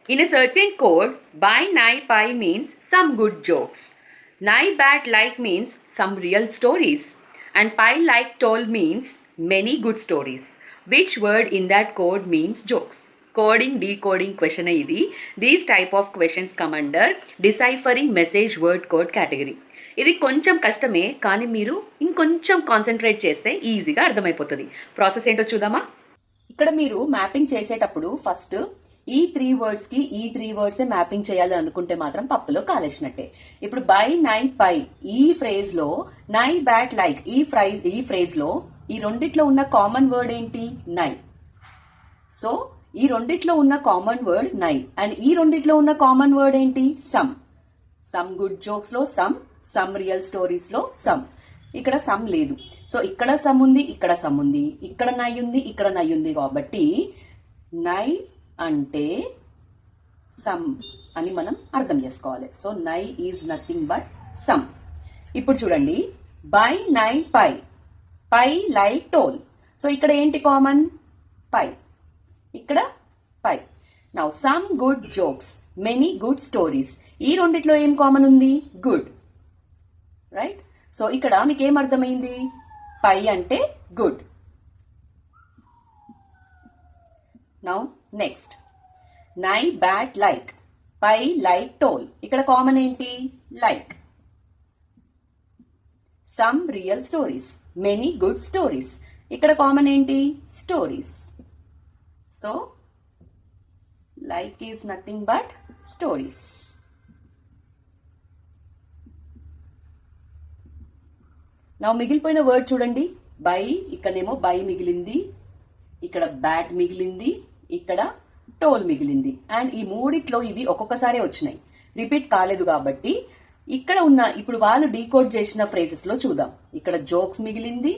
In a certain code, buy nai pie means some good jokes. Nai bat like means some real stories. And pie like told means many good stories. Which word in that code means jokes? Coding, decoding question ఇది. These type of questions come under deciphering message word code category. ఇది కొంచెం కష్టమే, కానీ మీరు ఇంకొంచెం concentrate చేస్తే ఈజీగా అర్థమైపోతుంది. ప్రాసెస్ ఏంటో చూద్దామా? ఇక్కడ మీరు మ్యాపింగ్ చేసేటప్పుడు ఫస్ట్ ఈ 3 వర్డ్స్ కి ఈ 3 వర్డ్స్ మ్యాపింగ్ చేయాలి అనుకుంటే మాత్రం పప్పులో కాలేసినట్టే. ఇప్పుడు బై నై పై ఈ ఫ్రేజ్ లో, నై బ్యాట్ లైక్ ఈ ఫ్రేజ్ లో ఈ రెండిట్లో ఉన్న కామన్ వర్డ్ ఏంటి? నై. సో ఈ రెండిట్లో ఉన్న కామన్ వర్డ్ నై, అండ్ ఈ రెండిట్లో ఉన్న కామన్ వర్డ్ ఏంటి? సమ్. సమ్ గుడ్ జోక్స్ లో సమ్ రియల్ స్టోరీస్ లో సమ్. ఇక్కడ సమ్ లేదు. సో ఇక్కడ సమ్ ఉంది, ఇక్కడ సమ్ ఉంది, ఇక్కడ నై ఉంది, ఇక్కడ నై ఉంది. కాబట్టి నై అంటే సమ్ అని మనం అర్థం చేసుకోవాలి. సో నై ఈజ్ నథింగ్ బట్ సమ్. ఇప్పుడు చూడండి, by nigh pie, pie like toll. So ఇక్కడ ఏంటి కామన్? పై. ఇక్కడ pie. Now some good jokes, many good stories. ఈ రెండిట్లో ఏం కామన్ ఉంది? గుడ్. రైట్? సో ఇక్కడ మీకు ఏం అర్థమైంది? పై అంటే గుడ్. నౌ నెక్స్ట్, నై బ్యాట్ లైక్, పై లైక్ టోల్. ఇక్కడ కామన్ ఏంటి? Like. Some real stories, many good stories. ఇక్కడ కామన్ ఏంటి? Stories. So like is nothing but stories. నా మిగిలిపోయిన వర్డ్ చూడండి, బై. ఇక్కడనేమో బై మిగిలింది, ఇక్కడ బ్యాట్ మిగిలింది, ఇక్కడ టోల్ మిగిలింది. అండ్ ఈ మూడిట్లో ఇవి ఒక్కొక్కసారి వచ్చినాయి, రిపీట్ కాలేదు. కాబట్టి ఇక్కడ ఉన్న, ఇప్పుడు వాళ్ళు డీకోడ్ చేసిన ఫ్రేజెస్ లో చూద్దాం. ఇక్కడ జోక్స్ మిగిలింది,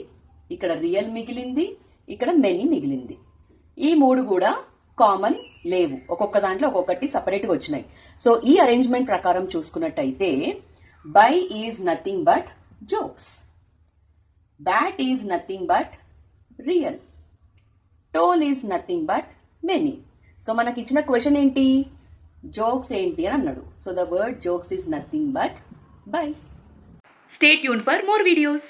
ఇక్కడ రియల్ మిగిలింది, ఇక్కడ మెనీ మిగిలింది. ఈ మూడు కూడా కామన్ లేవు, ఒక్కొక్క దాంట్లో ఒక్కొక్కటి సపరేట్ గా వచ్చినాయి. సో ఈ అరేంజ్మెంట్ ప్రకారం చూసుకున్నట్టయితే bye is nothing but jokes, bat is nothing but real, toll is nothing but many. So మనకి ఇచ్చిన క్వశ్చన్ ఏంటి? జోక్స్ ఏంటి అని అన్నాడు. So the word jokes is nothing but bye. Stay tuned for more videos.